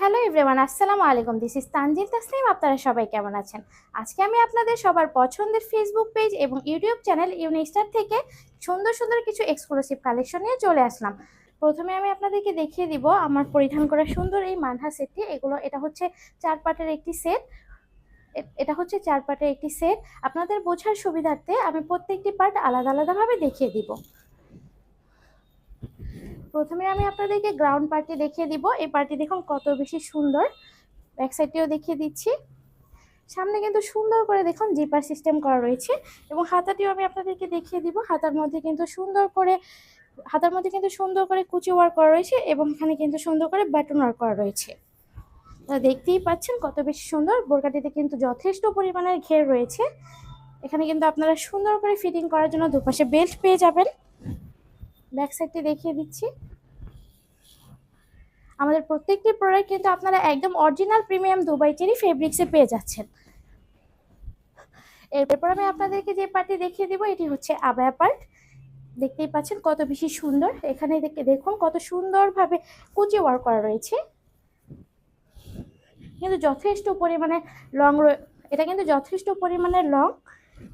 Hello everyone, আসসালামু আলাইকুম। This is Tanzil Tasnim. আপনারা সবাই কেমন আছেন? আজকে আমি আপনাদের সবার পছন্দের ফেসবুক পেজ এবং ইউটিউব চ্যানেল ইউনিস্টার থেকে সুন্দর সুন্দর কিছু এক্সক্লুসিভ কালেকশন নিয়ে চলে আসলাম। প্রথমে আমি আপনাদেরকে দেখিয়ে দিব আমার পরিধান করা সুন্দর এই মানহা সেটটি। এটা হচ্ছে 4 পার্টের একটি সেট। এটা হচ্ছে 4 পার্টের একটি সেট। আপনাদের বোঝার সুবিধার্থে আমি প্রত্যেকটি পার্ট আলাদা আলাদাভাবে দেখিয়ে দিব। প্রথমে আমি আপনাদেরকে গ্রাউন্ড পার্টটি দেখিয়ে দিব। এই পার্টটি দেখুন কত বেশি সুন্দর। ব্যাক সাইডটিও দেখিয়ে দিচ্ছি। সামনে কিন্তু সুন্দর করে দেখুন জিপার সিস্টেম করা রয়েছে এবং হাতাটিও আমি আপনাদেরকে দেখিয়ে দিব। হাতার মধ্যে কিন্তু সুন্দর করে কুচি ওয়ার্ক করা রয়েছে এবং এখানে কিন্তু সুন্দর করে বাটন ওয়ার্ক করা রয়েছে। দেখতেই পাচ্ছেন কত বেশি সুন্দর। বোরকাটিতে কিন্তু যথেষ্ট পরিমাণের ঘের রয়েছে। এখানে কিন্তু আপনারা সুন্দর করে ফিটিং করার জন্য দুপাশে বেল্ট পেয়ে যাবেন। ব্যাক সাইডটি দেখিয়ে দিচ্ছি। আমাদের প্রত্যেকটি প্রোডাক্ট কিন্তু আপনারা একদম অরিজিনাল প্রিমিয়াম দুবাই চেরি ফেব্রিক্সে পেয়ে যাচ্ছেন। এরপর আমি আপনাদেরকে যে পার্টটি দেখিয়ে দিব এটি হচ্ছে আবায়া পার্ট। দেখতেই পাচ্ছেন কত বেশি সুন্দর। এখানে দেখুন কত সুন্দরভাবে কুচি ওয়ার্ক করা রয়েছে। কিন্তু যথেষ্ট পরিমাণে এটা কিন্তু যথেষ্ট পরিমাণে লং।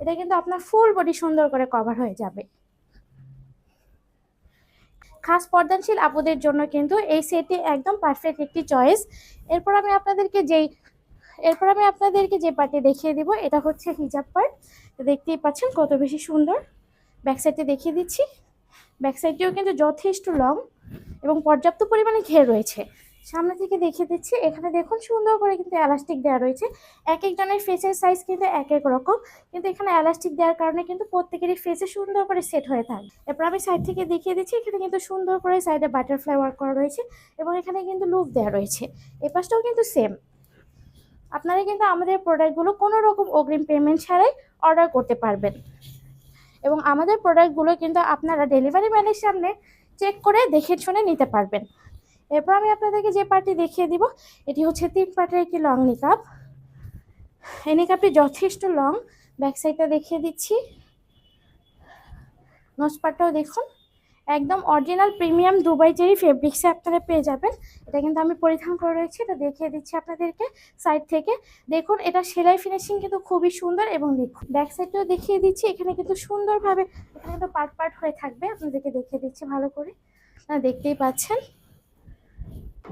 এটা কিন্তু আপনার ফুল বডি সুন্দর করে কভার হয়ে যাবে। খাস পর্দানশীল আপুদের জন্য কিন্তু এই সেটটি একদম পারফেক্ট একটি চয়েস। এরপর আমি আপনাদেরকে যে পার্টটি দেখিয়ে দিব এটা হচ্ছে হিজাব পার্ট। দেখতেই পাচ্ছেন কত বেশি সুন্দর। ব্যাক সাইডটি দেখিয়ে দিচ্ছি। ব্যাক সাইডটিও কিন্তু যথেষ্ট লং এবং পর্যাপ্ত পরিমাণে ঘের রয়েছে। সামনে থেকে দেখিয়ে দিচ্ছি। এখানে দেখুন সুন্দর করে কিন্তু এলাস্টিক দেওয়া রয়েছে। এক একজনের ফেসের সাইজ কিন্তু এক এক রকম, কিন্তু এখানে এলাস্টিক দেওয়ার কারণে কিন্তু প্রত্যেকেরই ফেসে সুন্দর করে সেট হয়ে থাকে। এরপর আমি সাইড থেকে দেখিয়ে দিচ্ছি। এখানে কিন্তু সুন্দর করে সাইডে বাটারফ্লাই ওয়ার্ক করা রয়েছে এবং এখানে কিন্তু লুপ দেওয়া রয়েছে। এ পাশটাও কিন্তু সেম। আপনারা কিন্তু আমাদের প্রোডাক্টগুলো কোনো রকম অগ্রিম পেমেন্ট ছাড়াই অর্ডার করতে পারবেন এবং আমাদের প্রোডাক্টগুলো কিন্তু আপনারা ডেলিভারি ম্যানের সামনে চেক করে দেখে শুনে নিতে পারবেন। এরপর আমি আপনাদেরকে যে পার্টটি দেখিয়ে দিব এটি হচ্ছে 3 পার্টের একটি লং নিকাব। এই নিকাবটি যথেষ্ট লং। ব্যাক সাইডটা দেখিয়ে দিচ্ছি। নোজ পার্টটাও দেখুন একদম অরিজিনাল প্রিমিয়াম দুবাই চেরি ফেব্রিক্সে আপনারা পেয়ে যাবেন। এটা কিন্তু আমি পরিধান করে রয়েছি। এটা দেখিয়ে দিচ্ছি আপনাদেরকে সাইড থেকে। দেখুন এটা সেলাই ফিনিশিং কিন্তু খুবই সুন্দর এবং দেখুন ব্যাক সাইডটাও দেখিয়ে দিচ্ছি। এখানে কিন্তু সুন্দরভাবে এখানে কিন্তু পার্ট পার্ট হয়ে থাকবে। আপনাদেরকে দেখিয়ে দিচ্ছি ভালো করে। দেখতেই পাচ্ছেন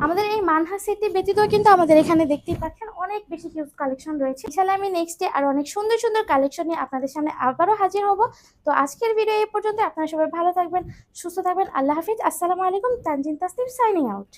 আমাদের এই মানহা সেটটি ব্যতীত কিন্তু আমাদের এখানে দেখতেই পাচ্ছেন অনেক বেশি হিউজ কালেকশন রয়েছে। ইনশাআল্লাহ আমি নেক্সট ডে আর অনেক সুন্দর সুন্দর কালেকশন নিয়ে আপনাদের সামনে আবারও হাজির হব। তো আজকের ভিডিও এই পর্যন্ত। আপনারা সবাই ভালো থাকবেন, সুস্থ থাকবেন। আল্লাহ হাফিজ। আসসালামু আলাইকুম। Tanzil Tasnim signing out.